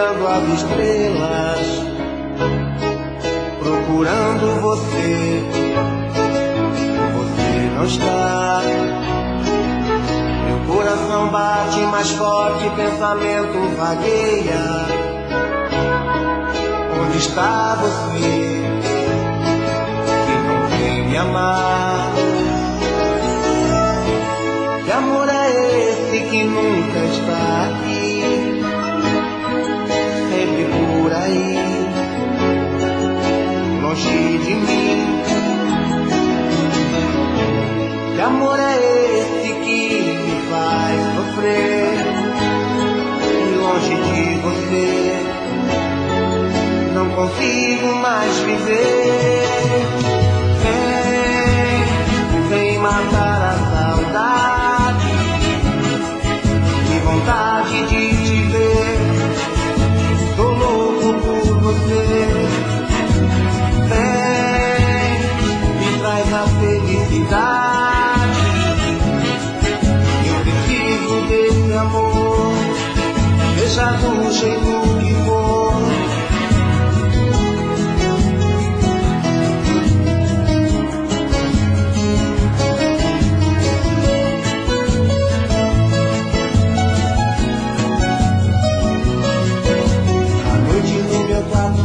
olhando as estrelas, procurando você. Você não está. Meu coração bate mais forte, pensamento vagueia. Onde está você que não vem me amar? Que amor é esse que nunca está aqui, sempre por aí, longe de mim? Que amor é esse que me faz sofrer, e longe de você não consigo mais viver? Vem matar a saudade, que vontade de te ver, tô louco por você. Vem, me traz a felicidade, eu preciso desse amor, seja do jeito que for.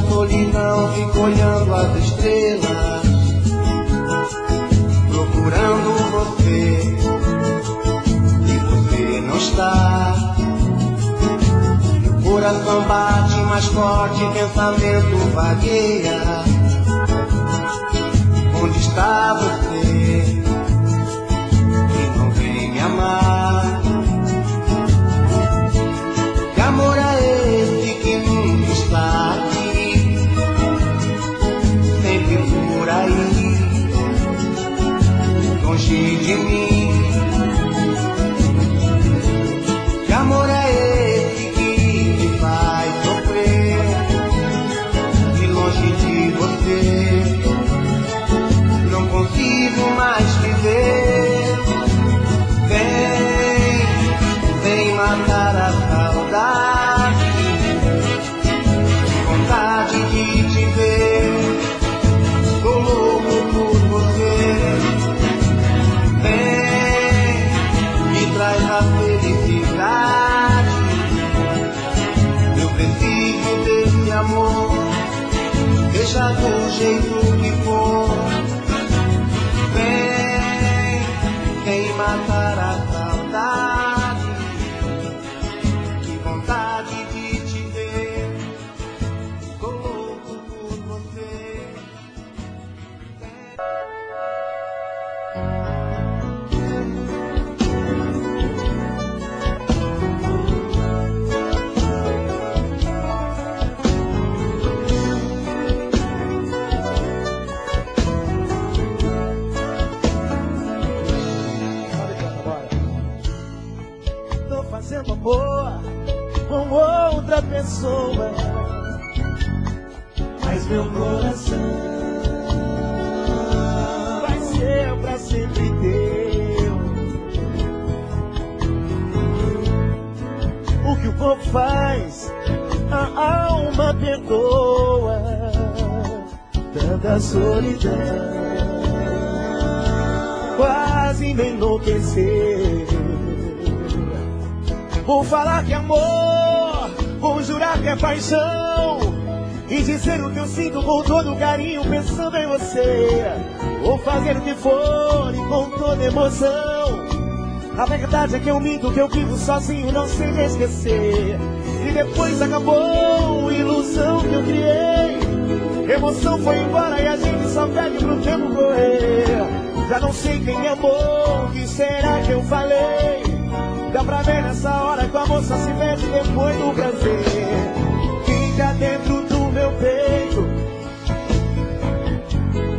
Solidão, fico olhando as estrelas, procurando você, e você não está. Meu coração bate mais forte, pensamento vagueia. Onde está você que não vem me amar? Que amor é esse que nunca está aqui, por aí, longe de mim? Que amor é esse que me faz sofrer, e longe de você não consigo mais viver? Vem matar a saudade, vontade de te ver, tô louco por você. Vem, me traz a felicidade, eu preciso desse amor, seja do jeito que for. Vem matar a saudade, que vontade de te ver, tô louco por você. Tô fazendo amor com outra pessoa, mas meu coração vai ser pra sempre teu. O que o povo faz, a alma perdoa, tanta solidão, quase me enlouquecer. Vou falar que é amor, vou jurar que é paixão, e dizer o que eu sinto com todo carinho pensando em você. Vou fazer o que for e com toda emoção. A verdade é que eu minto, que eu vivo sozinho, não sei me esquecer. E depois acabou a ilusão que eu criei. Emoção foi embora e a gente só pede pro tempo correr. Já não sei quem me amou, o que será que eu falei? Dá pra ver nessa hora que o amor só se mete depois do prazer. Fica dentro do meu peito,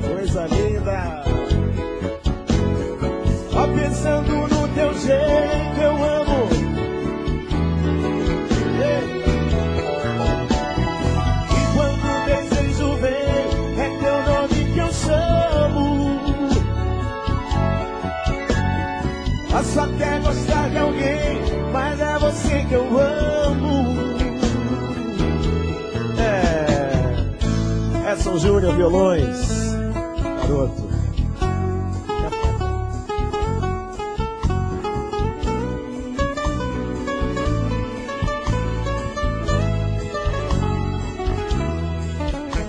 coisa linda. Só pensando no teu jeito eu amo. E quando o desejo vem, é teu nome que eu chamo. Posso até gostar de alguém, mas é você que eu amo. Edson Júnior, violões. Garoto.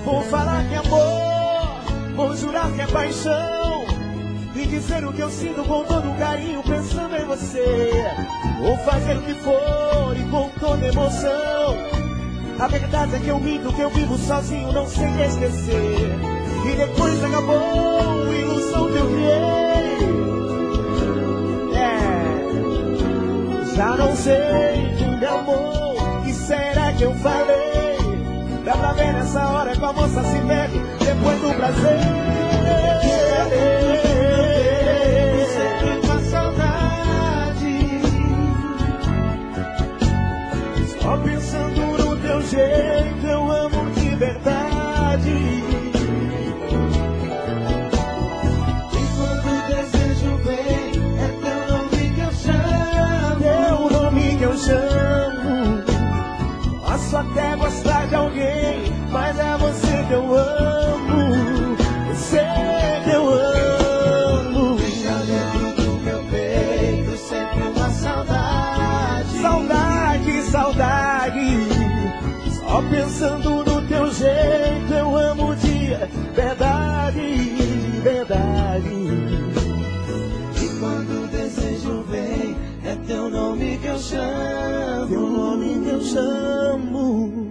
Vou falar que é amor, vou jurar que é paixão, e dizer o que eu sinto com todo carinho, pensando em você. Vou fazer o que for e com toda emoção. A verdade é que eu minto, que eu vivo sozinho, não sei esquecer. E depois acabou a ilusão que eu criei. Já não sei de meu amor, que será que eu falei? Dá pra ver nessa hora com a moça se perde depois do prazer. Sempre com a saudade, só pensando no teu jeito, eu amo de verdade. E quando o desejo vem, é teu nome que eu chamo. Teu nome que eu chamo. Posso até gostar de alguém, mas é você que eu amo. Você que eu amo. Deixa dentro do meu peito sempre uma saudade. Saudade, saudade. Só pensando no teu jeito, eu amo de verdade, verdade. E quando o desejo vem, é teu nome que eu chamo. Teu nome que eu chamo.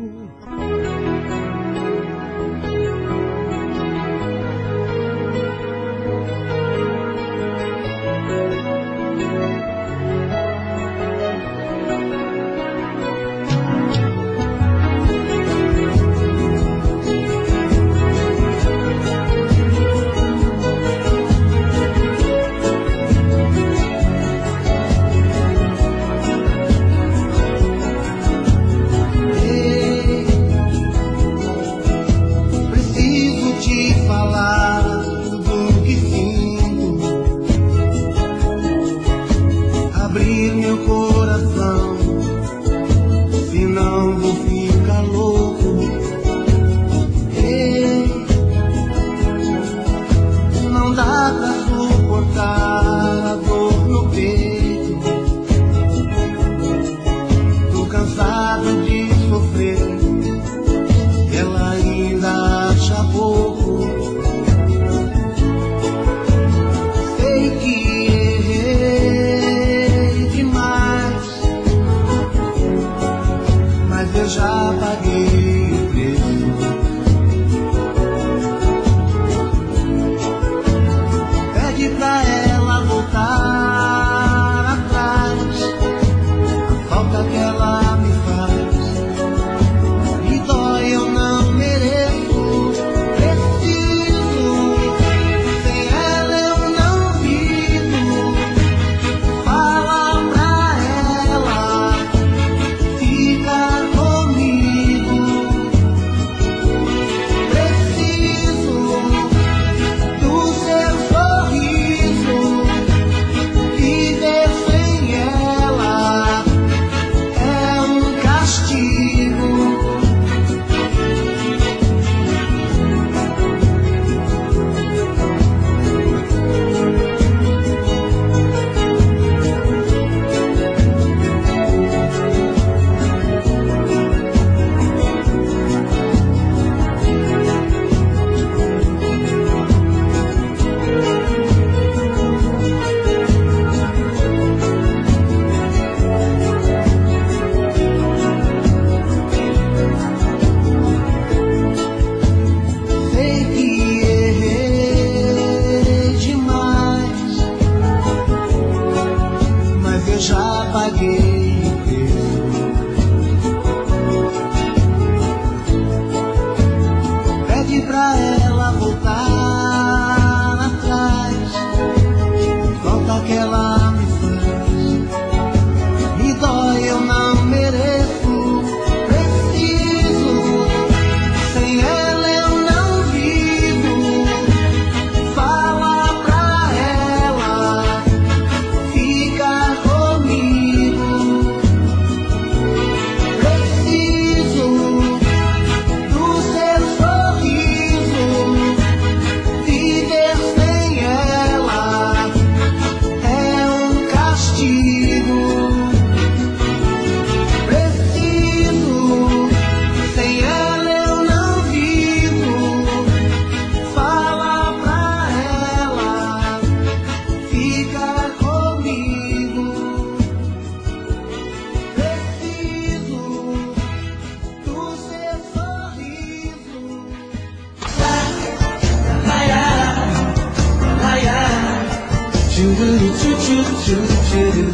Chururu, chuchu, churu, churu.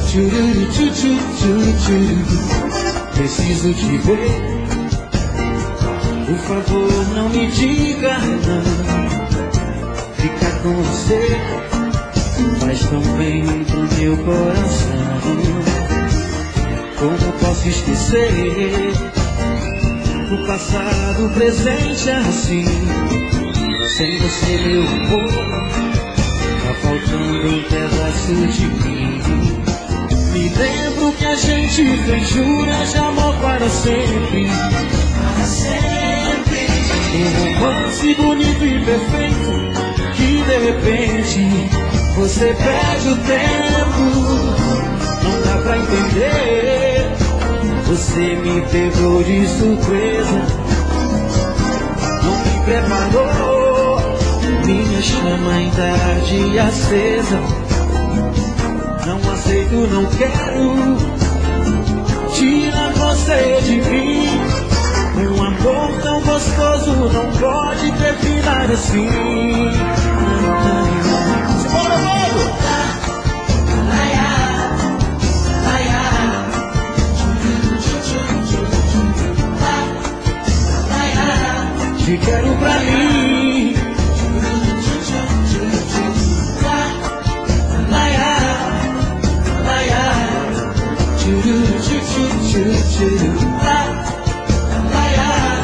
Chururu, chuchu, churu, churu. Preciso te ver. Por favor, não me diga não. Ficar com você faz tão bem pro meu coração. Como posso esquecer o passado, o presente assim? Sem você, meu amor, tá faltando um pedaço de mim. Me lembro que a gente fez juras de amor para sempre. Para sempre. Um romance bonito e perfeito, que de repente você perde o tempo. Não dá pra entender. Você me pegou de surpresa, não me preparou. Minha chama ainda arde acesa. Não aceito, não quero tirar você de mim. Um amor tão gostoso não pode terminar assim. Bora, logo! Te quero pra mim.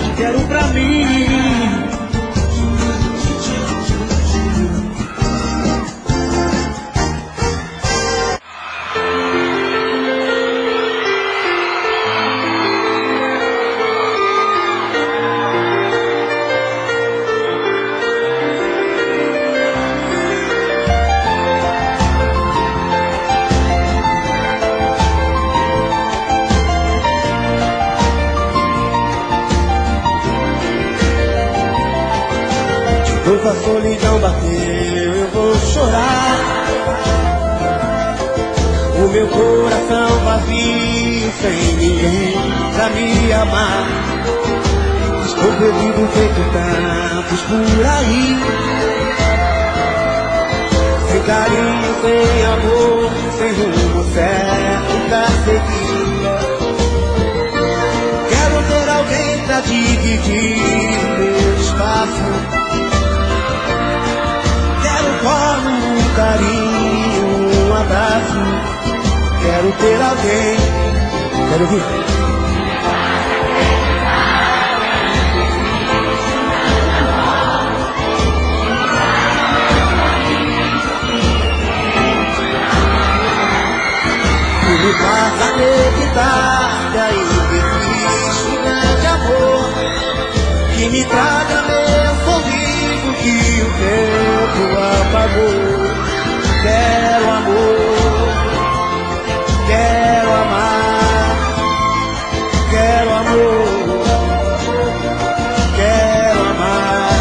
Te quero pra mim. Quando a solidão bater, eu vou chorar. O meu coração vazio, sem ninguém pra me amar. Estou perdido feito tantos por aí. Sem carinho, sem amor, sem rumo certo pra seguir. Quero ter alguém pra dividir o meu espaço. Um carinho, um abraço. Quero ter alguém. Quero ouvir. Que me faça acreditar que ainda existe um grande amor. Que me traga meu sorriso que o tempo apagou. Quero amor, quero amar, quero amor, quero amar.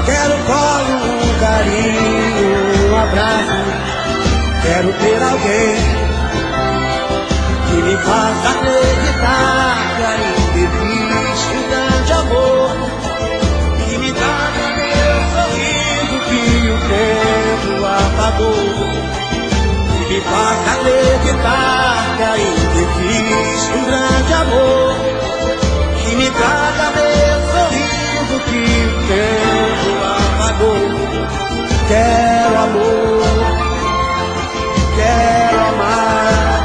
Quero colo, um carinho, um abraço. Quero ter alguém que me faça acreditar que ainda existe um grande amor. Que me traga meu sorriso que o tempo apagou. Que me faça acreditar que ainda existe um grande amor. Que me traga meu sorriso que o tempo apagou. Quero amor, quero amar,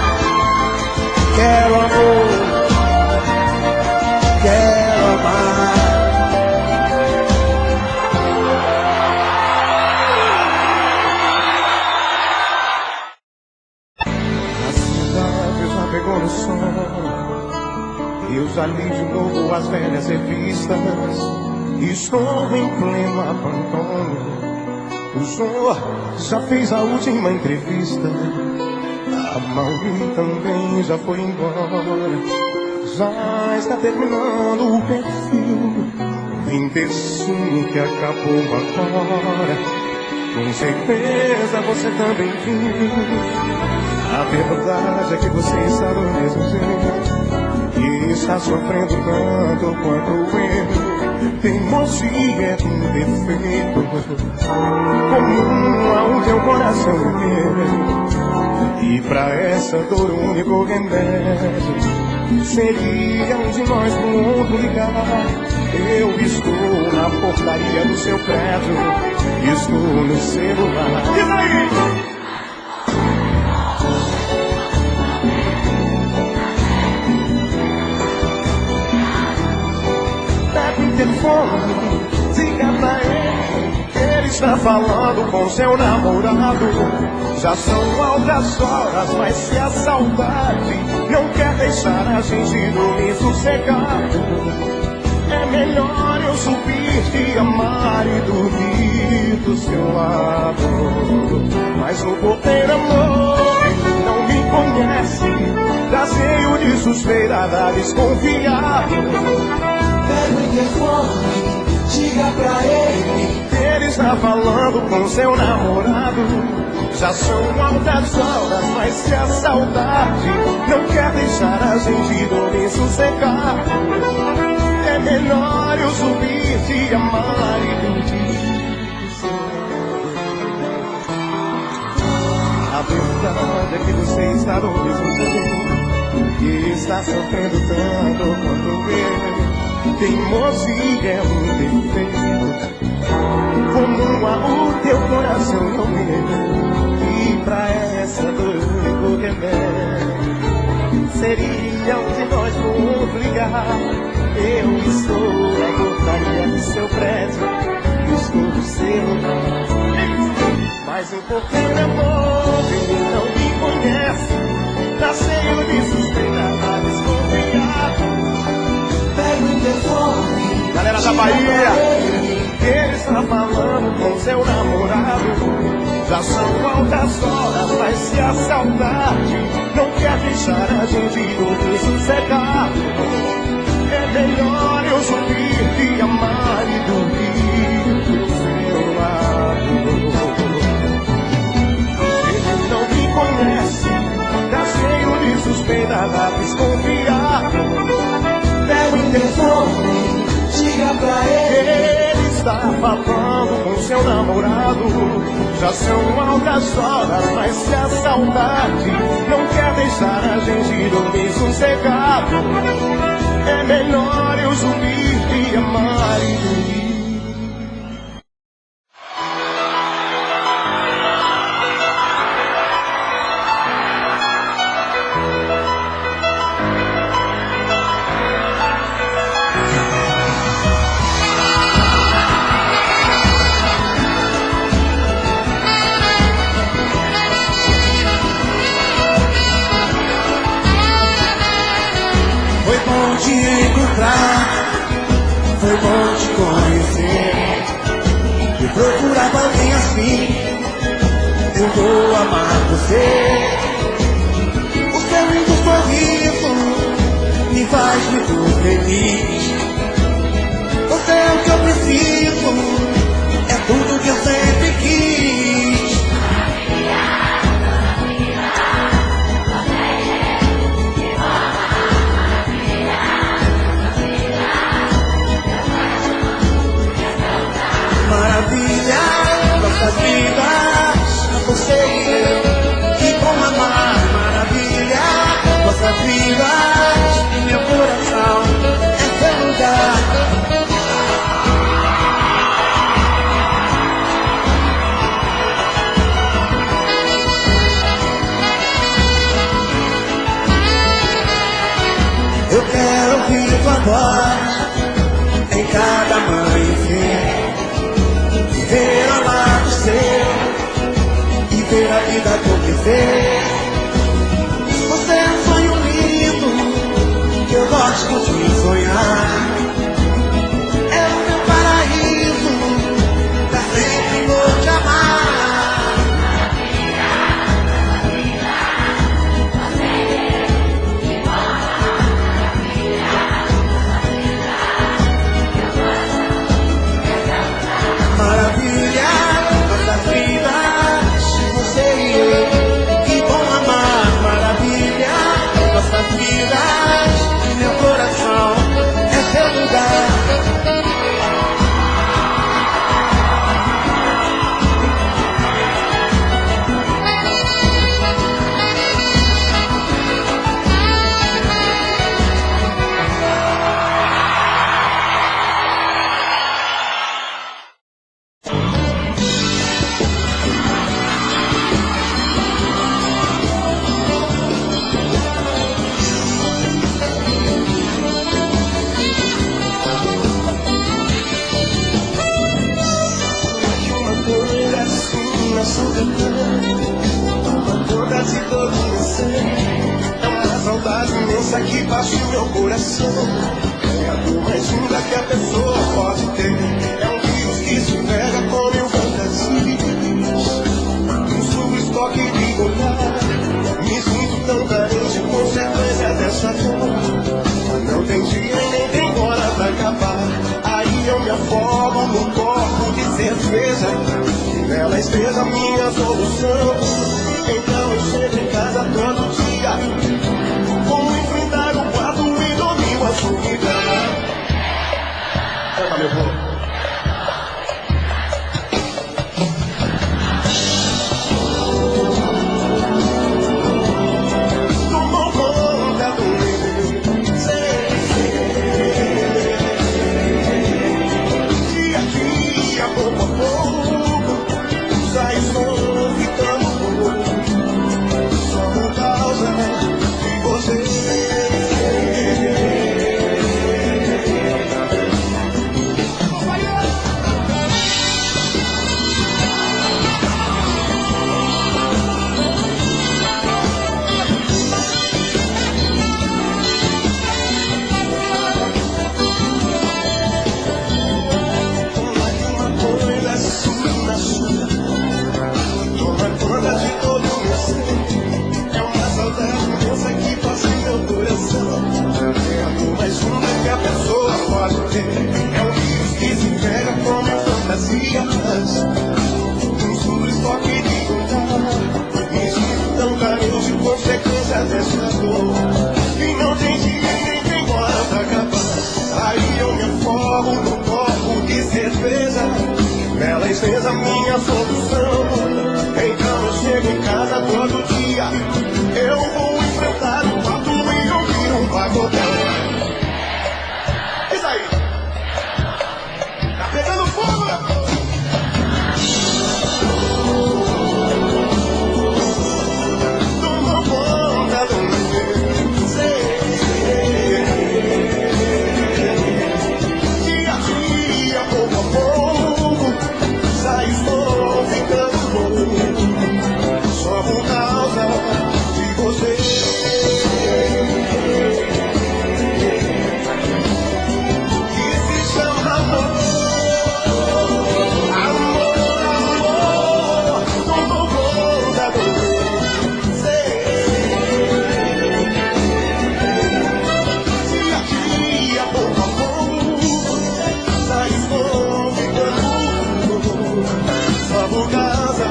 quero amor, quero amar. A cidade já pegou no sol Eu já li de novo as velhas revistas. Estou em pleno abandono. O João já fez a última entrevista. A Mauri também já foi embora. Já está terminando o perfil. Vim presumo que acabou agora. Com certeza você também viu. A verdade é que você está do mesmo jeito. E está sofrendo tanto quanto eu. Teimosia é um defeito comum ao teu coração inteiro. E pra essa dor o único remédio seria um de nós pro outro ligar. Eu estou na portaria do seu prédio, estou no celular. Diz aí! Telefone, diga pra ele que ele está falando com seu namorado. Já são altas horas, mas se a saudade não quer deixar a gente dormir sossegado, é melhor eu subir, te amar e dormir do seu lado. Mas no porteiro, amor, ele não me conhece, tá cheio de suspeita, tá desconfiado. Pega o telefone, diga pra ele que ele está falando com seu namorado. Já são altas horas, mas se a saudade não quer deixar a gente dormir sossegado, é melhor eu subir, te amar e dormir do seu lado. A verdade é que você está no mesmo jeito, que está sofrendo tanto quanto eu. Teimosia é um defeito comum ao teu coração e ao meu. E pra essa dor o único remédio seria um de nós pro outro ligar. Eu estou na portaria do seu prédio, estou no celular. Mas o porteiro é bom, ele não me conhece, tá cheio de suspeita, tá desconfiado. Pega o telefone, galera da Bahia, ele está falando com seu namorado. Já são altas horas, mas se a saudade não quer deixar a gente dormir sossegado, é melhor eu subir, te amar e dormir do seu lado. Ele não me conhece, tá cheio de suspeita, tá desconfiado. Pega o telefone, diga pra ele está falando com seu namorado. Já são altas horas, mas se a saudade não quer deixar a gente dormir sossegado, é melhor eu subir, te amar e dormir. te encontrar, foi bom te conhecer. Eu procurava alguém assim, eu vou amar você. O seu lindo sorriso me faz muito feliz. Você é o que eu preciso, é tudo que eu sempre quis. Maravilha, nossas vidas, você e eu, e com amar. Maravilha, nossas vidas, meu coração é seu lugar. Eu quero ouvir tua voz em cada amanhecer. Ver ao lado seu e ver a vida acontecer. Você é um sonho lindo que eu gosto de lembrança que bate o meu coração. É a dor mais linda que a pessoa pode ter. É um vírus que se pega com mil fantasias. Um sujo estoque de olhar. Me sinto tão carente, consequência dessa dor. Não tem dia e nem tem hora pra acabar. Aí eu me afogo num copo de cerveja. Ela esteja a minha solução. Então eu chego em casa todo dia. Vou enfrentar o quarto e domingo a solidão. Canta, meu povo. Fez a minha solução. Então eu chego em casa todo dia. Eu vou enfrentar o quarto e ouvir um pagodão. Isso aí. Tá pegando fogo, meu povo. Toma conta do meu ser. Dia a dia, pouco a pouco. Estou ficando louco só por causa de você. Que se chama amor. Amor, amor. Tomou conta do meu ser. Dia a dia, pouco a pouco. Já estou ficando só por causa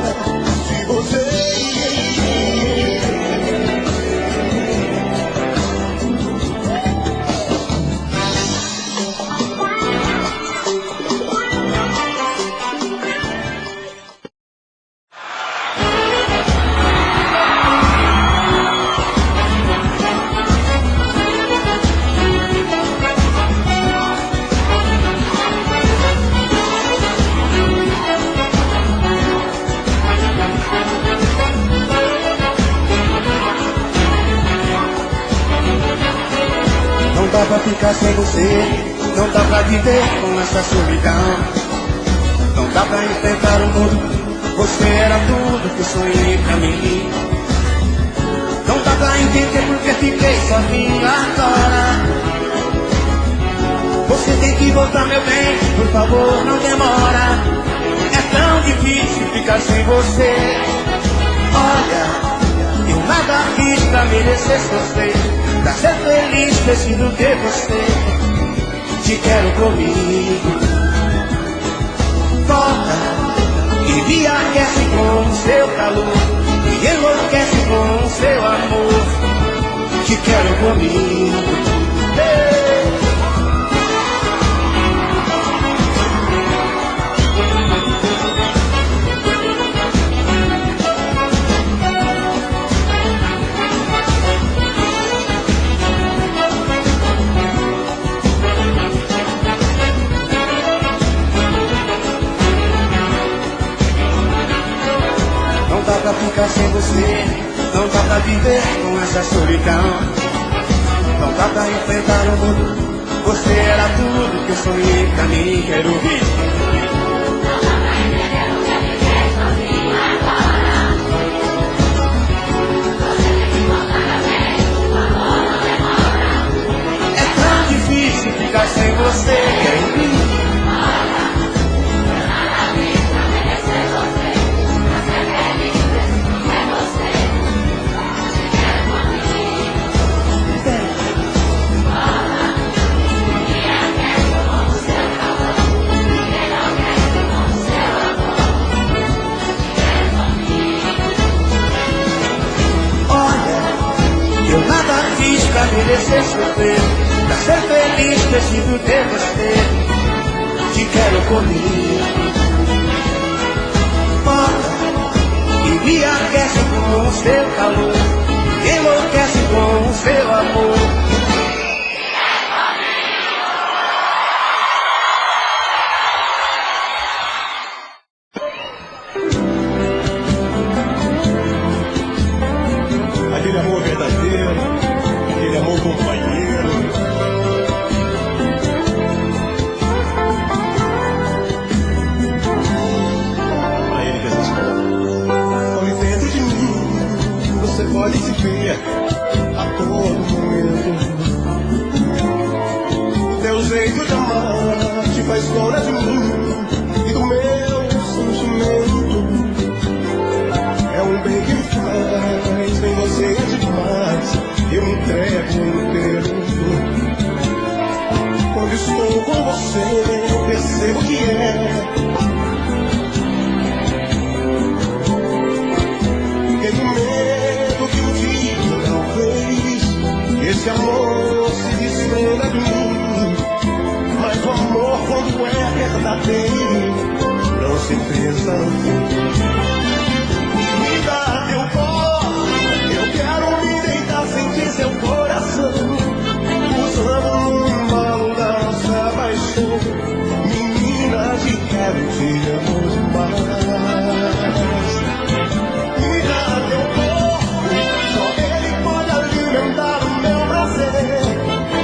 de você. Não dá pra ficar sem você, não dá pra viver com essa solidão. Não dá pra enfrentar o mundo, você era tudo que eu sonhei pra mim. Não dá pra entender porque fiquei sozinho agora. Você tem que voltar, meu bem, por favor, não demora. É tão difícil ficar sem você. Olha, eu nada fiz pra merecer sofrer. Pra ser feliz preciso ter você. Te quero comigo. Volta e me aquece com o seu calor. Me enlouquece com o seu amor. Te quero comigo. Não dá pra ficar sem você, não dá pra viver com essa solidão. Não dá pra enfrentar o mundo, você era tudo que eu sonhei pra mim. Quero ouvir. Não dá pra entender o que é viver sozinho agora. Você tem que voltar, meu bem, por favor, não demora. você sofrer. Pra ser feliz preciso ter você. Te quero comigo. E me aquece com o seu calor, me enlouquece com o seu amor. Aquele amor verdadeiro, aquele amor companheiro. Pra ele desesperado. Olhe dentro de mim, você pode se ver a todo momento. Teu jeito de amar te faz dona de mim e do meu sentimento. É um bem que me faz, sem você é demais. Eu me entrego inteiro. Quando estou com você, percebo que tenho medo que um dia, talvez, esse amor se desprenda de mim. Mas o amor, quando é verdadeiro, não se pensa no fim. Me dá teu corpo, eu quero me deitar, sentir seu coração, usando no embalo da nossa paixão. Menina, te quero, te amo demais. Me dá teu corpo, só ele pode alimentar o meu prazer.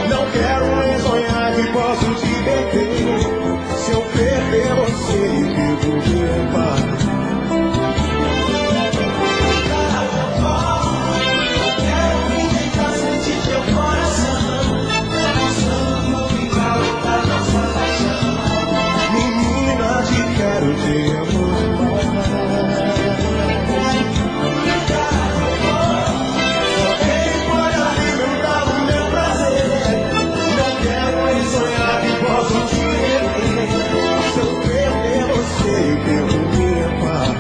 Não quero nem sonhar que posso te perder. Se eu perder você, eu perdo meu pai. Quero te amor demais. Ele pode alimentar o meu prazer. Não quero nem sonhar que posso te perder. Se eu perder você, eu perdo minha paz.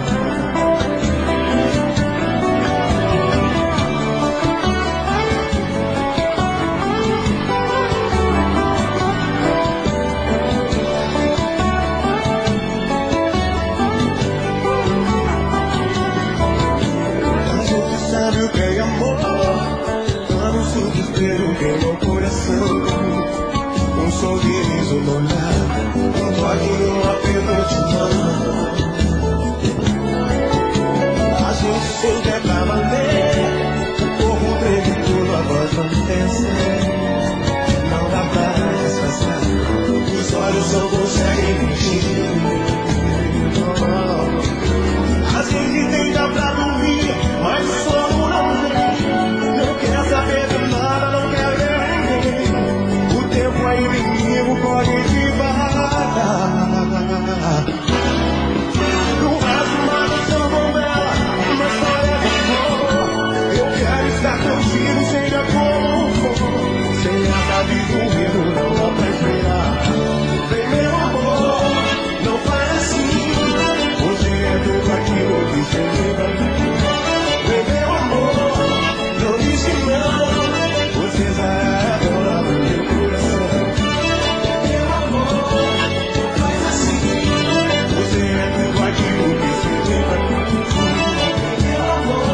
Bem amor, quando um simples beijo em meu coração, um sorriso no olhar, um toque no aperto de mão. A gente sente é pra valer, o corpo treme tudo, a voz não desce. Não dá pra disfarçar, os olhos não conseguem mentir. A gente tenta pra dormir, mas o sono não vem. Não quer saber de nada, não quer ver ninguém. O tempo é inimigo, pode devagar. No raso, uma canção novela, uma história de amor. Eu quero estar contigo, seja como for. Sem nada de ruim, não dá pra esperar. Vem meu amor, não faz assim. Você é tudo aquilo que você lembra de mim. Vem meu amor, não diz que não. Você já é dona do meu coração. Meu amor, não faz assim. Você é tudo aquilo que você lembra de mim. Meu amor,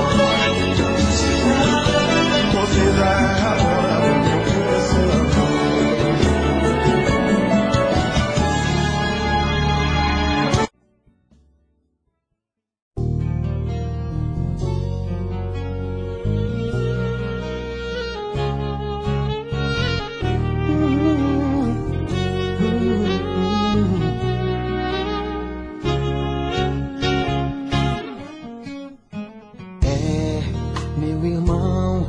não diz que não. Você já é dona do meu coração. Meu irmão,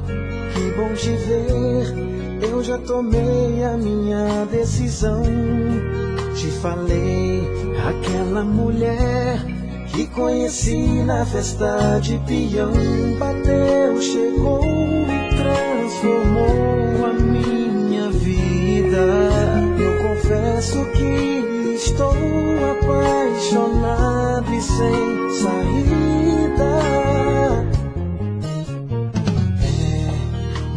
que bom te ver. Eu já tomei a minha decisão. Te falei, aquela mulher que conheci na festa de peão. Bateu, chegou e transformou a minha vida. Eu confesso que estou apaixonado e sem saída.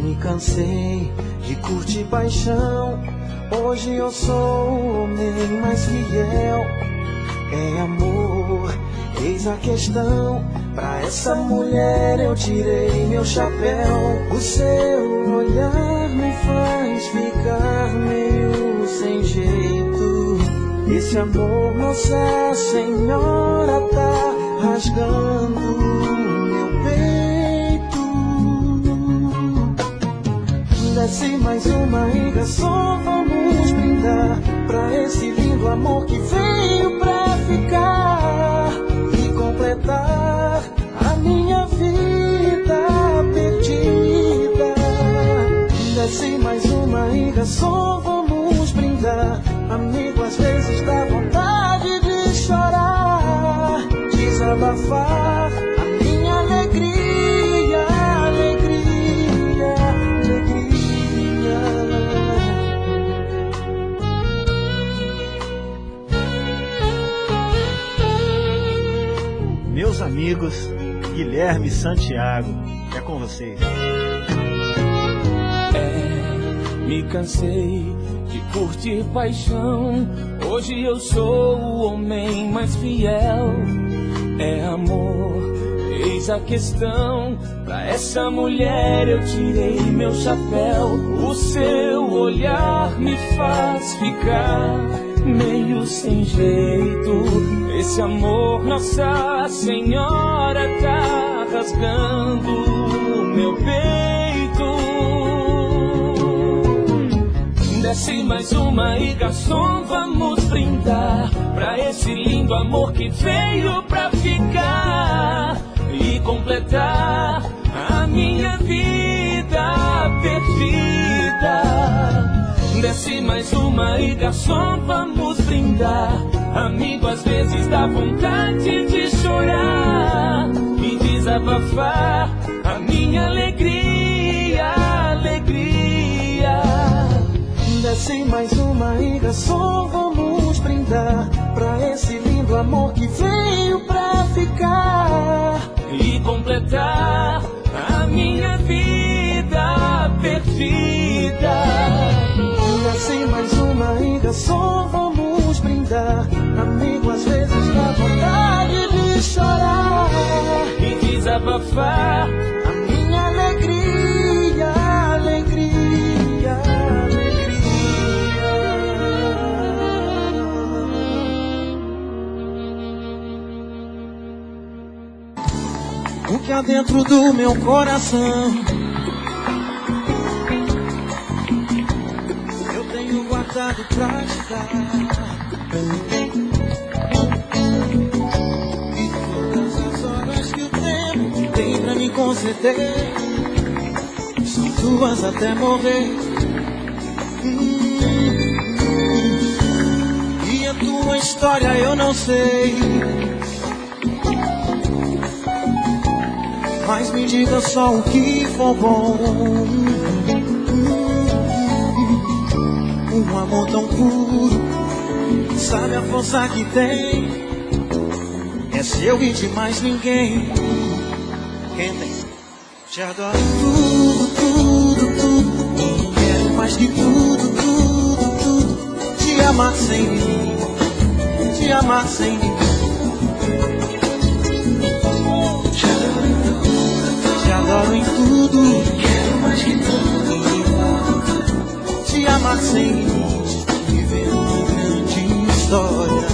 Me cansei de curtir paixão. Hoje eu sou o homem mais fiel. É amor, eis a questão. Pra essa mulher eu tirei meu chapéu. O seu olhar me faz ficar meio sem jeito. Esse amor, Nossa Senhora, tá rasgando meu peito. Desce mais uma e garçom, vamos brindar pra esse lindo amor que veio pra ficar e completar a minha vida perdida. Desce mais uma e garçom, vamos brindar. Amigo, às vezes dá vontade de chorar, desabafar a minha alegria, alegria, alegria. Meus amigos, Guilherme e Santiago, é com vocês. Me cansei de curtir paixão. Hoje eu sou o homem mais fiel. É amor, eis a questão. Pra essa mulher eu tirei meu chapéu. O seu olhar me faz ficar meio sem jeito. Esse amor, Nossa Senhora, tá rasgando meu peito. Desce mais uma e garçom, vamos brindar pra esse lindo amor que veio pra ficar e completar a minha vida perdida. Desce mais uma e garçom, vamos brindar. Amigo, às vezes dá vontade de chorar e desabafar a minha alegria, alegria. Desce mais uma e garçom, vamos brindar pra esse lindo amor que veio pra ficar e completar a minha vida perdida. Desce mais uma e garçom, vamos brindar. Amigo, às vezes dá vontade de chorar e desabafar a minha alegria, alegria, alegria. O que há dentro do meu coração eu tenho guardado pra te dar. E todas as horas que o tempo tem pra me conceder são tuas até morrer. E a tua história eu não sei, mas me diga só o que for bom. Um amor tão puro, sabe a força que tem? É seu e de mais ninguém. Quem tem? Te adoro tudo, tudo, tudo. Quero mais que tudo, tudo, tudo. Te amar sem mim, te amar sem mim. Te adoro em tudo, quero mais que tudo. Te amar sem limite, viver uma grande história.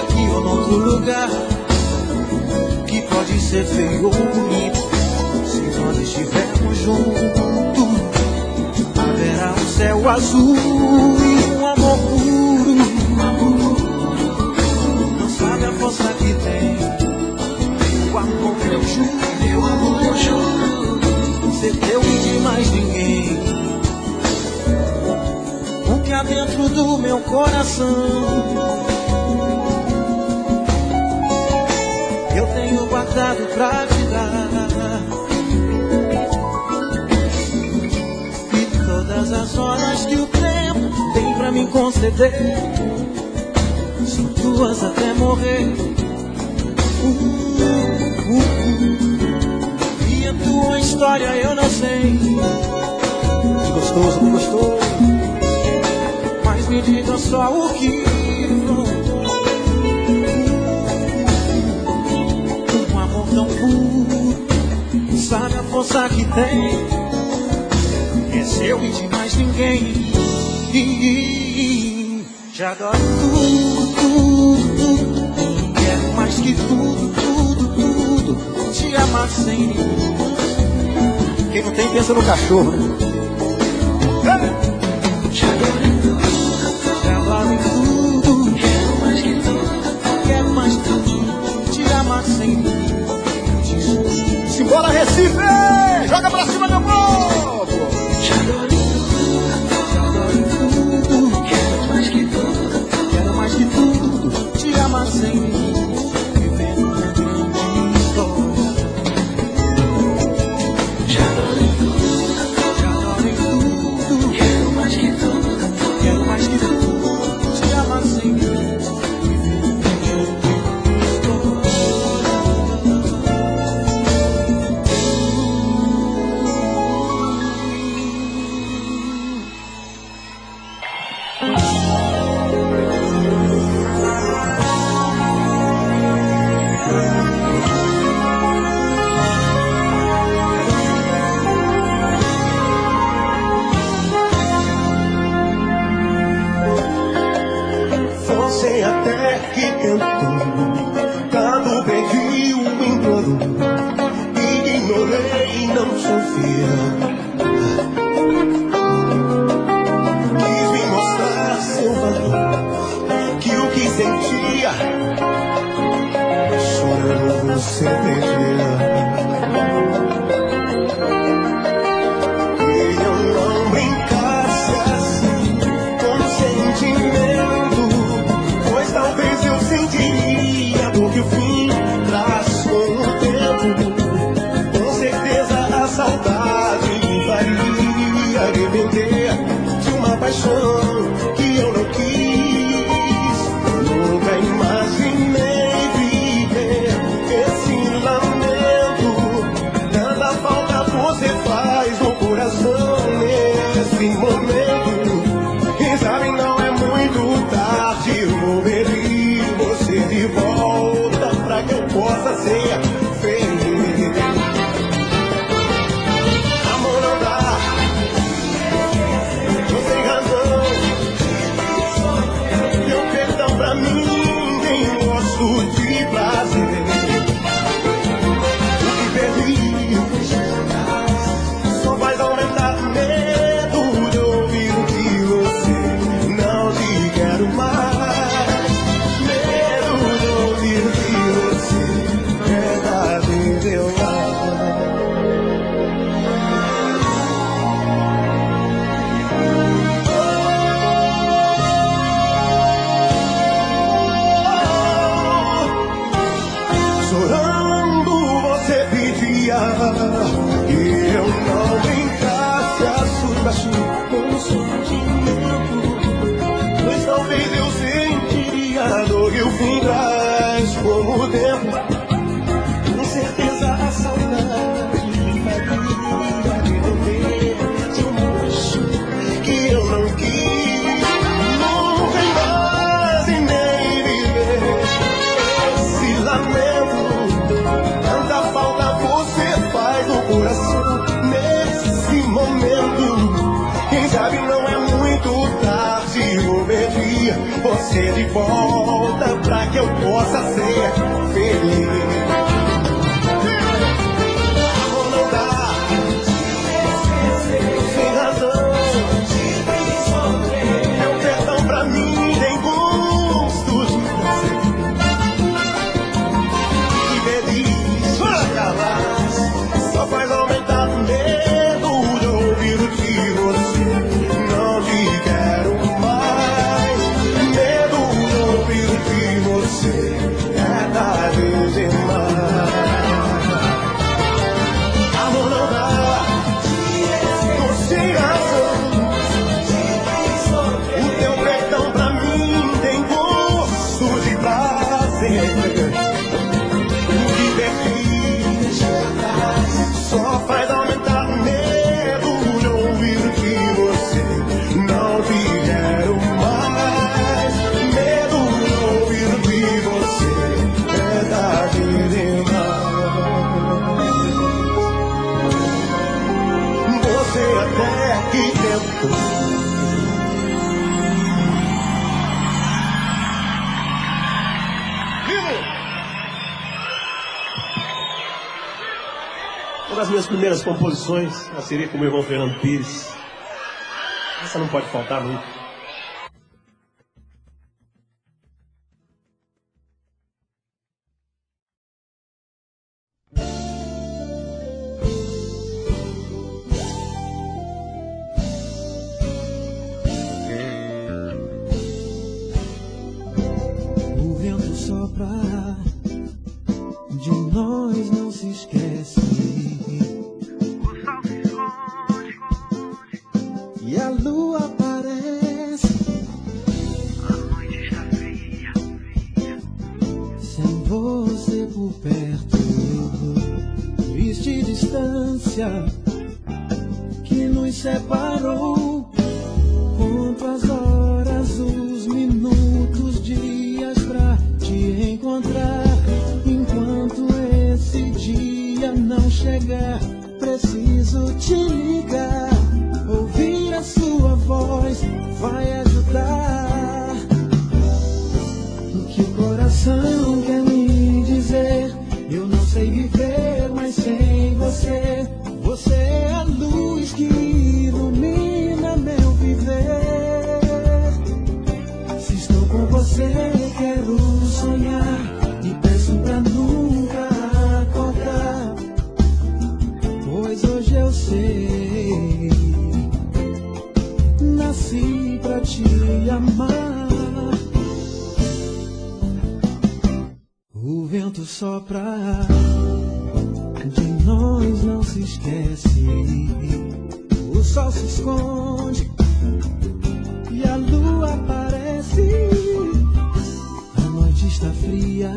Aqui ou noutro lugar, que pode ser feio ou bonito. Se nós estivermos juntos, haverá um céu azul e um amor puro. Não sabe a força que tem o amor, eu juro, meu amor, eu juro. Ser teu e de mais ninguém. O que há dentro do meu coração eu tenho guardado pra te dar. E todas as horas que o tempo tem pra me conceder são tuas até morrer. E a tua história sei. Que gostoso, que gostoso. Mas me diga só o que faltou. Um amor tão puro, sabe a força que tem. É seu e de mais ninguém. Te adoro tudo, tudo, tudo. Quero mais que tudo, tudo, tudo. Te amar sem limite. Quem não tem, pensa no cachorro, né? Te adoro em tudo. Quero mais que tudo. Quero mais que tudo. Te amar sem limite. Simbora, Recife! Joga pra cima, meu povo! Te adoro em tudo. Quero mais que tudo. Quero mais que tudo. Te amar sem limite. Viver uma grande história. Te adoro em tudo. Quero mais que tudo. Quero mais que tudo. Te amar sem limite. Viver uma grande história. Você até que tentou, tanto pedi o imploro, ignorei e não sofria. Quis me mostrar seu valor, que o que sentia, chorando você perdia. E eu não brincasse assim com sentimento, pois talvez eu sentiria do que o fim traz com o tempo. Com certeza a saudade me faria arrepender de uma paixão que eu não quis. Nunca imaginei viver esse lamento. Tanta falta você faz no coração nesse momento. Quem sabe não é muito tarde, eu vou pedir você de volta pra que eu possa ser feliz. Amor não dá, não tem razão. Meu perdão pra mim, nem gosto de prazer. O que perdi só faz aumentar medo de ouvir o que você não te quero mais. Medo de ouvir o que você verdadeiro amar. Chorando você pedia que eu não brincasse baixo com o sentimento, pois talvez eu sentiria a dor que o fim traz como o tempo. Com certeza a saudade me faria arrepender de uma paixão que eu não quis. Nunca imaginei viver esse lamento. Tanta falta você faz no coração nesse momento. Quem sabe não é muito tarde, vou pedir você de volta pra que eu possa ser feliz. Amor não dá, sem razão. É um perdão pra mim, nem gosto de prazer. E feliz, só faz aumentar o medo de ouvir o que você não te quero mais. Medo de ouvir o que você é da vez. Uma das minhas primeiras composições, a seria com o meu irmão Fernando Pires. Essa não pode faltar nunca. O vento sopra, de nós não se esquece. O sol se esconde, e a lua aparece. A noite está fria, sem você por perto. Triste distância que nos separou. Conto as horas, os minutos, dias pra te encontrar. Enquanto esse dia não chegar, preciso te ligar. Ouvir a sua voz vai ajudar. O que o coração quer me dizer, eu não sei viver mais sem você. Você é a luz que ilumina meu viver. Se estou com você, quero sonhar e peço pra nunca acordar, pois hoje eu sei, nasci pra te amar. O vento sopra, de nós não se esquece. O sol se esconde e a lua aparece. A noite está fria,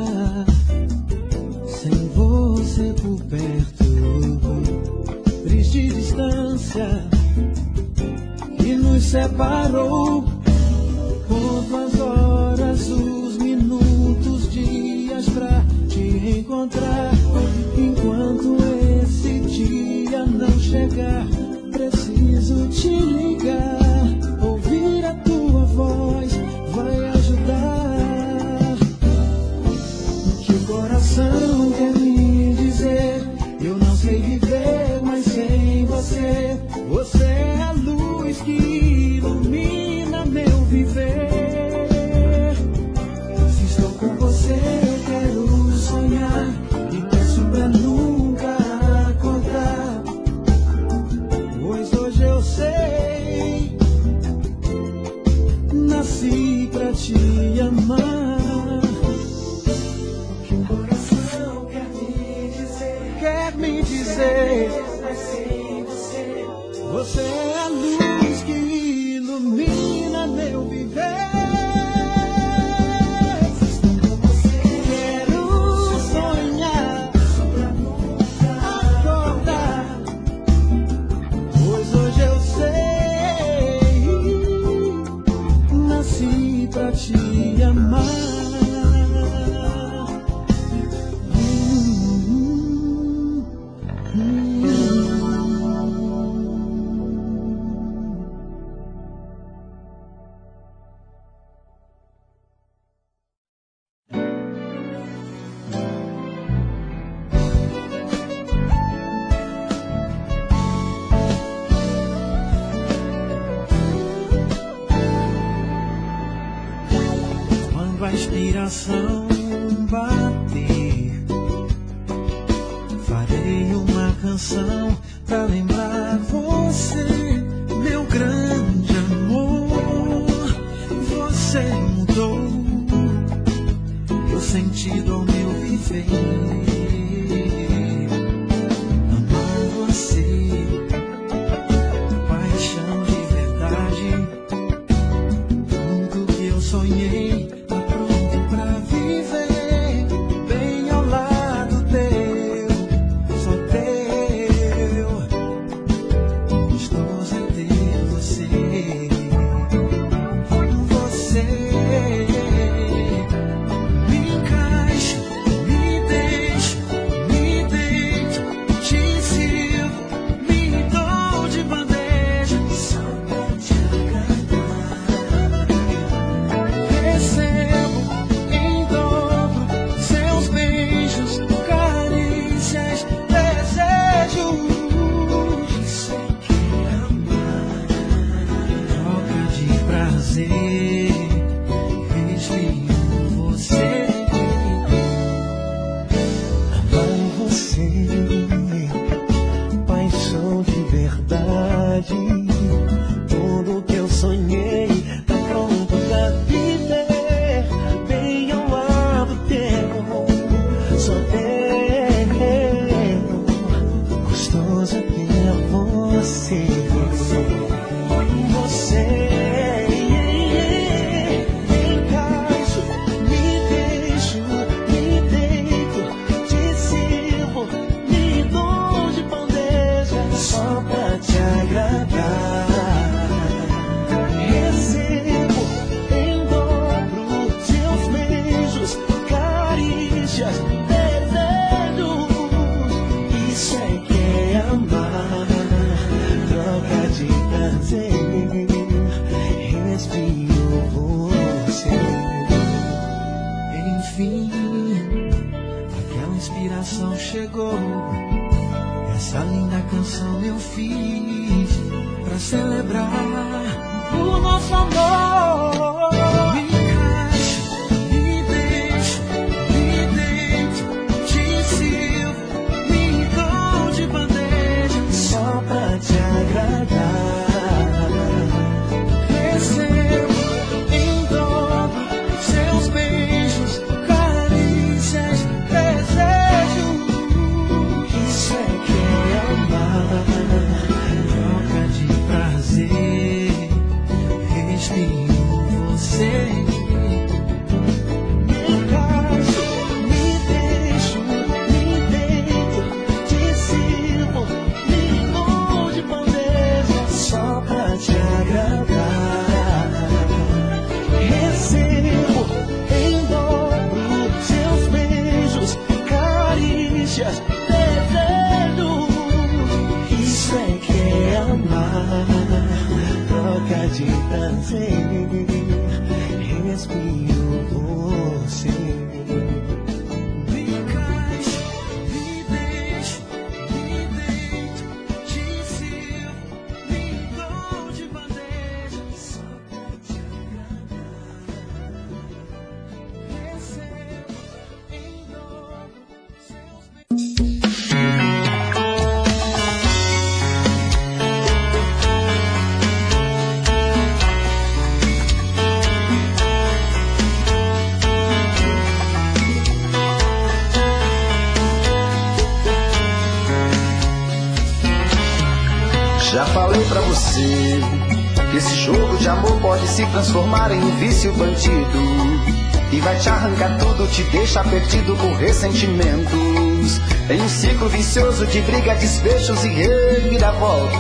sem você por perto. Triste distância que nos separou. Conto as horas, os minutos, dias pra te encontrar. Enquanto esse dia não chegar, preciso te ligar. Ouvir a tua voz vai ajudar. O que o coração quer me dizer, eu não sei viver mais sem você. Você é a luz que ilumina meu viver. Se estou com você, quero sonhar e peço pra nunca acordar, pois hoje eu sei, nasci pra te amar. O que o coração quer me dizer, você é a luz que ilumina meu viver. Quero sonhar, acordar, pois hoje eu sei, nasci pra te amar. Quando a inspiração bater, farei uma canção pra lembrar você, meu grande amor. Você mudou meu sentido ao meu viver. Amar você, paixão de verdade, tudo que eu sonhei tá pronto pra viver, bem ao lado teu, só teu. Gostoso é ter você. Você me encaixa, me deixa você, paixão de verdade. Tudo que eu sonhei tá pronto pra viver, bem ao lado teu. Só eu, gostoso é ter você. Você chegou. Essa linda canção eu fiz pra celebrar o nosso amor. Me encaixo, me deixo, me deito, te sirvo, me dou de bandeja só pra te agradar. Recebo em dobro seus beijos, carícias, desejos. Troca de prazer, respiro você. Me encaixo, me deixo, me deito, te sirvo, me dou de bandeja só pra te agradar. Recebo em dobro seus beijos, carícias, desejos. Isso é que é amar, troca de prazer, respiro você. Me encaixo, me deixo, me deito, te sirvo, me dou de bandeja só pra te agradar. Recebo em dobro seus beijos. Já falei pra você que esse jogo de amor pode se transformar em um vício bandido e vai te arrancar tudo, te deixa perdido por ressentimentos, em um ciclo vicioso de briga, desfechos e reviravoltas.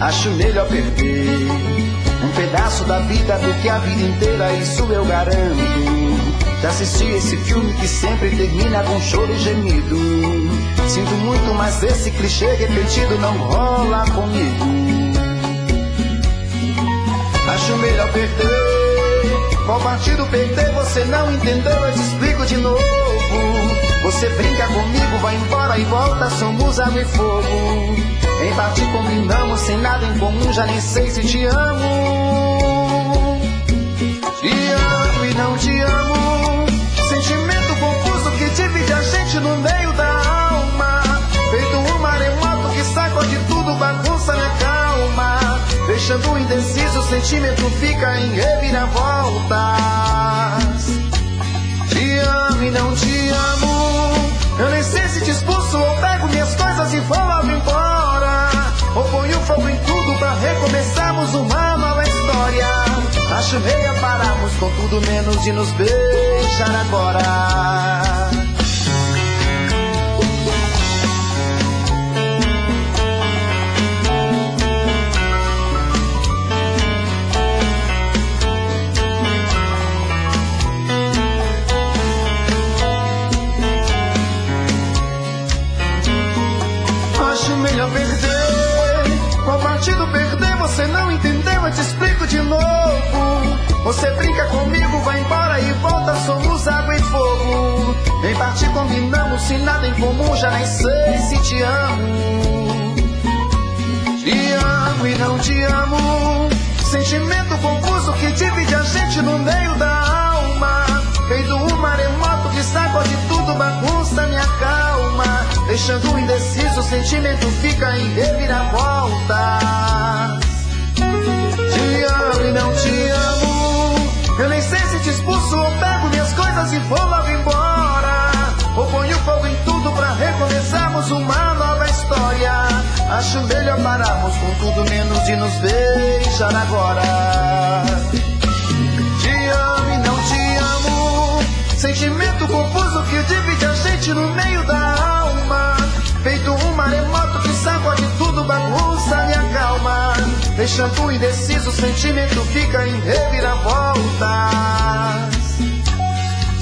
Acho melhor perder um pedaço da vida do que a vida inteira, isso eu garanto. Já assisti esse filme que sempre termina com choro e gemido. Sinto muito, mas esse clichê repetido não rola comigo. Acho melhor perder. Qual partido perder? Você não entendeu, eu te explico de novo. Você brinca comigo, vai embora e volta, somos água e fogo. Em parte combinamos, sem nada em comum, já nem sei se te amo. Te amo e não te amo. Sentimento confuso que divide a gente no meio da alma. Feito um maremoto que sacode tudo, bagunça minha calma. Deixando indeciso, o sentimento fica em reviravoltas. Te amo e não te amo. Eu nem sei se te expulso ou pego minhas coisas e vou logo embora. Ou ponho fogo em tudo pra recomeçarmos uma nova história. Acho meia pararmos com tudo menos de nos beijar agora. Acho melhor perder. Qual partido perder? Você não entendeu, eu te explico de novo. Você brinca comigo, vai embora e volta, somos água e fogo. Em parte combinamos, sem nada em comum, já nem sei se te amo. Te amo e não te amo. Sentimento confuso que divide a gente no meio da alma. Feito um maremoto que sacode tudo, deixando indeciso, o sentimento fica em reviravoltas. Te amo e não te amo, eu nem sei se te expulso ou pego minhas coisas e vou logo embora, ou ponho fogo em tudo pra recomeçarmos uma nova história. Acho melhor pararmos com tudo menos de nos beijar agora. Te amo e não te amo, sentimento confuso que divide a gente no meio da alma, feito um maremoto que sacode tudo, bagunça minha calma, deixando indeciso, o sentimento fica em reviravoltas.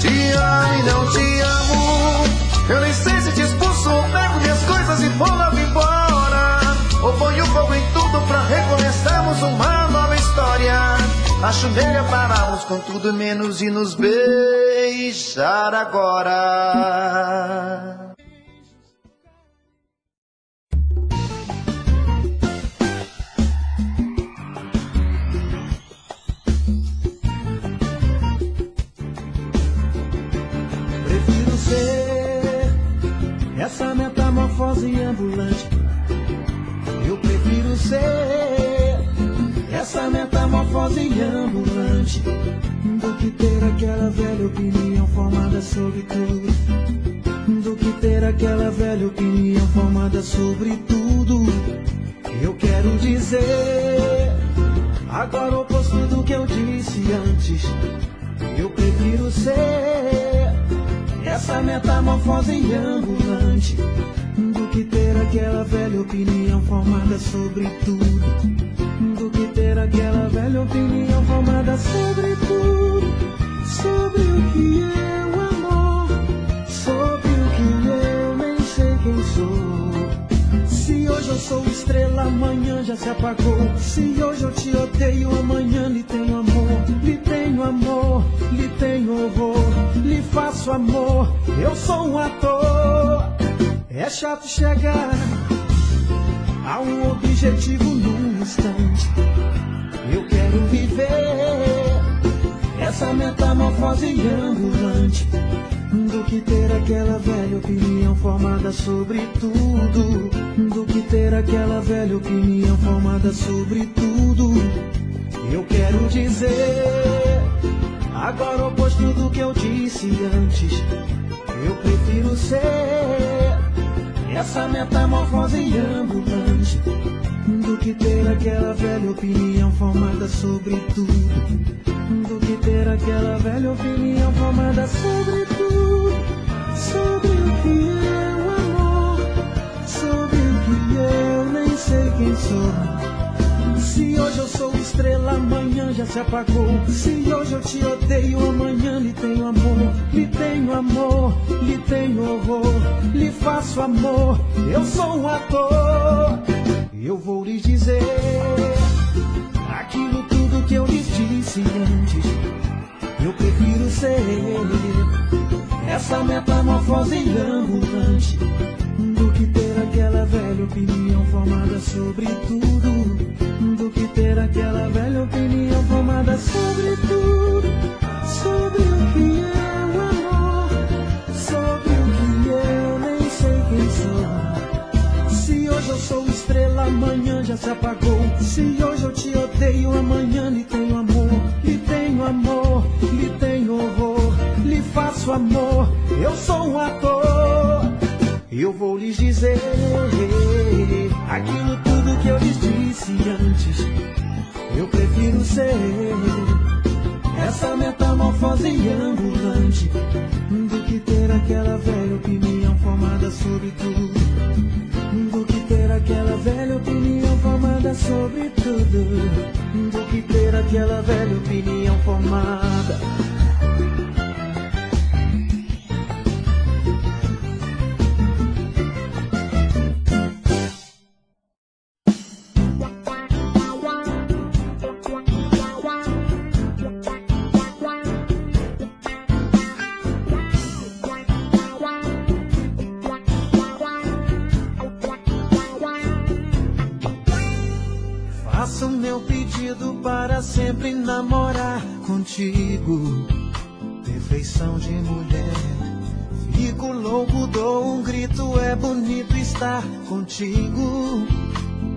Te amo e não te amo, eu nem sei se te expulso ou pego minhas coisas e vou logo embora, ou ponho fogo em tudo pra recomeçarmos uma nova história. Acho melhor pararmos com tudo menos e nos beijar agora. Prefiro ser essa metamorfose ambulante. Eu prefiro ser essa metamorfose ambulante do que ter aquela velha opinião formada sobre tudo, do que ter aquela velha opinião formada sobre tudo. Eu quero dizer agora o oposto do que eu disse antes. Eu prefiro ser essa metamorfose ambulante do que ter aquela velha opinião formada sobre tudo, do que ter aquela velha opinião formada sobre tudo, sobre o que é o amor, sobre o que eu nem sei quem sou. Se hoje eu sou estrela, amanhã já se apagou. Se hoje eu te odeio, amanhã lhe tenho amor, lhe tenho amor, lhe tenho horror, lhe faço amor. Eu sou um ator. É chato chegar a um objetivo num instante. Eu quero viver essa metamorfose ambulante do que ter aquela velha opinião formada sobre tudo, do que ter aquela velha opinião formada sobre tudo. Eu quero dizer agora o oposto do que eu disse antes. Eu prefiro ser essa metamorfose ambulante do que ter aquela velha opinião formada sobre tudo, do que ter aquela velha opinião formada sobre tudo, sobre o que é o amor, sobre o que eu nem sei quem sou. Se hoje eu sou estrela, amanhã já se apagou. Se hoje eu te odeio, amanhã lhe tenho amor, lhe tenho amor, lhe tenho horror, lhe faço amor. Eu sou um ator. Eu vou lhes dizer aquilo tudo que eu lhes disse antes. Eu prefiro ser essa metamorfose ambulante do que ter aquela velha opinião formada sobre tudo, do que ter aquela velha opinião formada sobre tudo, sobre o que é o amor, sobre o que eu nem sei quem sou. Se hoje eu sou estrela, amanhã já se apagou. Se hoje eu te odeio, amanhã lhe tenho amor, lhe tenho amor, lhe tenho horror, lhe faço amor. Eu sou um ator. Eu vou lhes dizer aquilo tudo que eu lhes disse antes. Eu prefiro ser essa metamorfose ambulante do que ter aquela velha opinião formada sobre tudo, do que ter aquela velha opinião formada sobre tudo, do que ter aquela velha opinião formada. Faça o meu pedido para sempre namorar contigo. Perfeição de mulher, fico louco louco, dou um grito, é bonito estar contigo.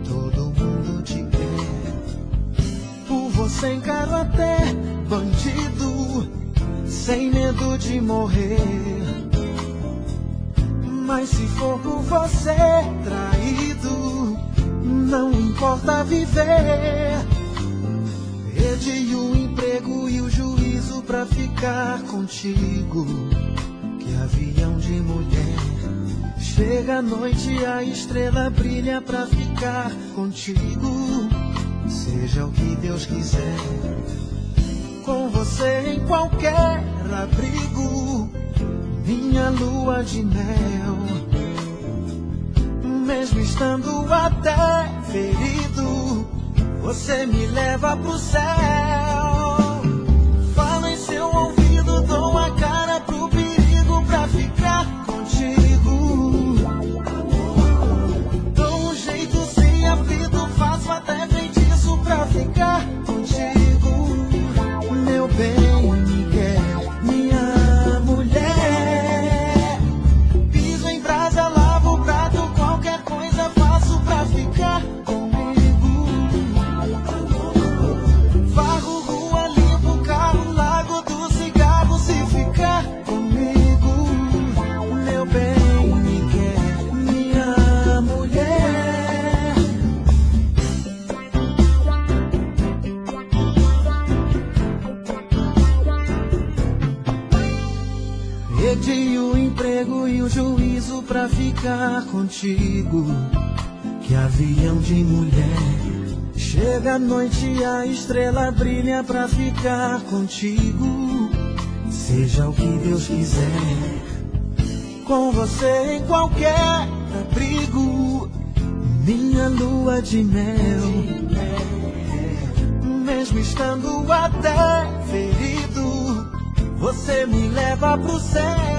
Todo mundo te quer, por você encaro até bandido, sem medo de morrer. Mas se for por você traído, não importa viver. Perdi o emprego e o juízo pra ficar contigo. Que avião de mulher. Chega a noite, a estrela brilha pra ficar contigo. Seja o que Deus quiser. Com você em qualquer abrigo, minha lua de mel. Mesmo estando até ferido, você me leva pro céu. Fala em seu ouvido, dou a cara pro perigo pra ficar contigo. Dou um jeito sem atrito, faço até feitiço pra ficar contigo. Meu bem, me quer, minha mulher. Piso em brasa, lavo o prato, qualquer coisa faço pra ficar comigo. Varro rua, limpo carro, largo do cigarro se ficar comigo. Meu bem, me quer, minha mulher. Perdi o emprego e o juízo pra ficar contigo. Que avião de mulher. Chega a noite e a estrela brilha pra ficar contigo. Seja o que Deus quiser. Com você em qualquer abrigo, minha lua de mel. Mesmo estando até ferido, você me leva pro céu.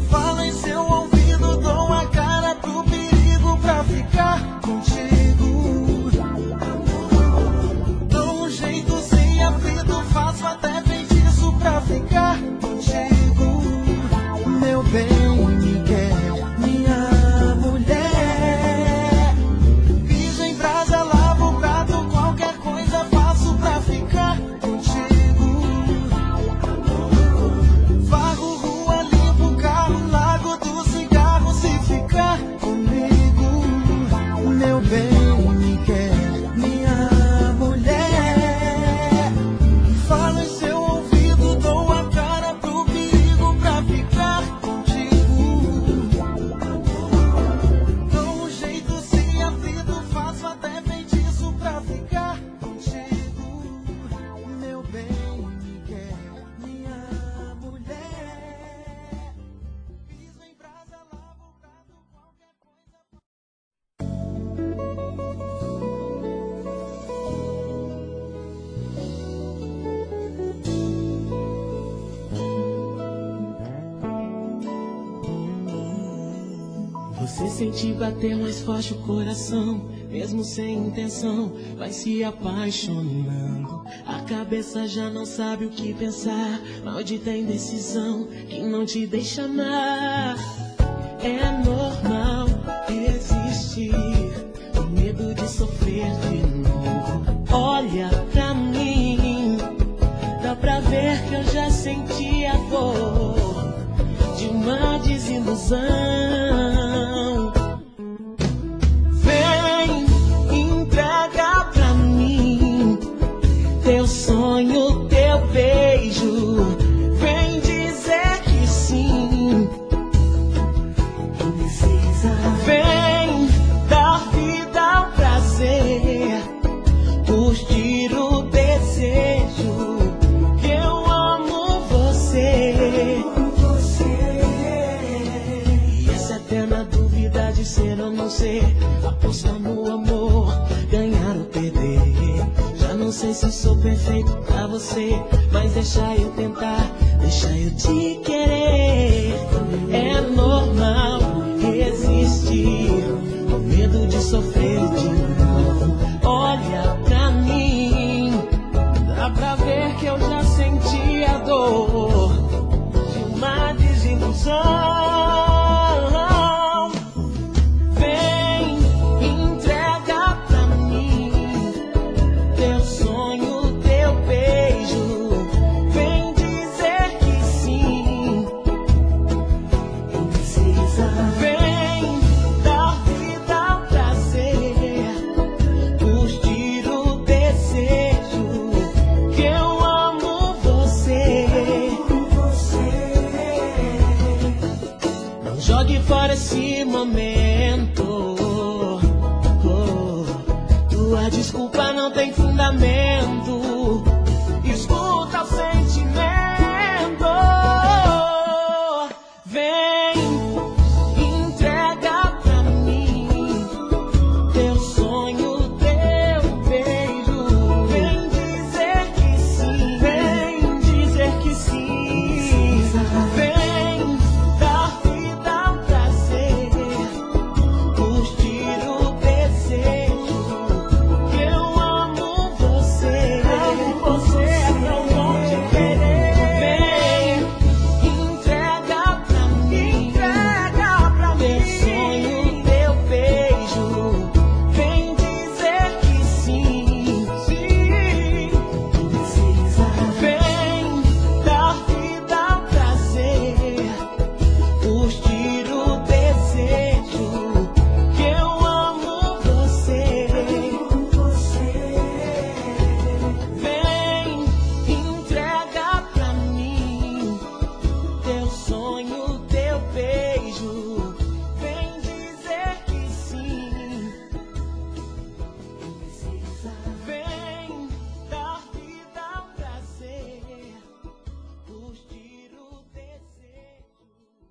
Fala em seu ouvido, dou a cara pro perigo pra ficar contigo. Dou um jeito sem atrito, faço até feitiço pra ficar contigo. Meu bem, me quer, minha mulher. Piso em brasa, lavo o prato, qualquer coisa faço pra ficar contigo. Varro rua, limpo carro, largo do cigarro se ficar comigo. Meu bem, me quer, minha mulher. Fala em seu ouvido, dou a cara pro perigo pra ficar contigo. Dou um jeito sem atrito, faço até feitiço pra ficar contigo. Meu bem, me quer, minha mulher. Piso em brasa, lavo o prato, qualquer coisa. Você sente bater mais forte o coração, mesmo sem intenção, vai se apaixonando. A cabeça já não sabe o que pensar, maldita indecisão que não te deixa amar. É normal existir o medo de sofrer de novo. Olha pra mim, dá pra ver que eu já senti a dor de uma desilusão. Vem, entrega pra mim teu sonho, teu beijo. Vem dizer que sim. Vem dar vida ao prazer, curtir o desejo. Que eu amo você. E essa eterna dúvida de ser ou não ser, apostar no amor, ganhar ou perder. Já não sei se sou perfeito pra você, mas deixa eu tentar, deixa eu te querer. É normal existir o medo de sofrer de novo. Olha pra mim, dá pra ver que eu já senti a dor de uma desilusão. Vem, entrega pra mim teu sonho, teu beijo. Vem dizer que sim. Não precisa. Vem dar vida ao prazer, curtir o desejo, que eu amo você. Não jogue fora esse momento. Tua desculpa não tem fundamento.